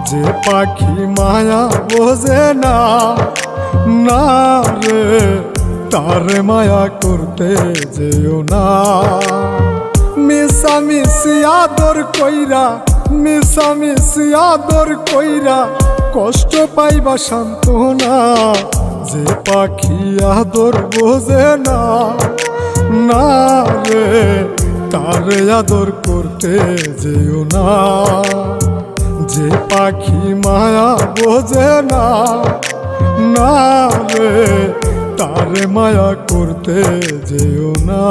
যে পাখি মায়া বোঝে না, না রে তারে মায়া করতে যেও না। মিশামিশি আদর কইরা, মিশামিশি আদর কইরা কষ্ট পাইবা সান্ত্বনা। যে পাখি আদর বোঝে না, না রে তারে আদর করতে যেও না। যে পাখি মায়া বোঝে না, না রে তারে মায়া করতে যেও না।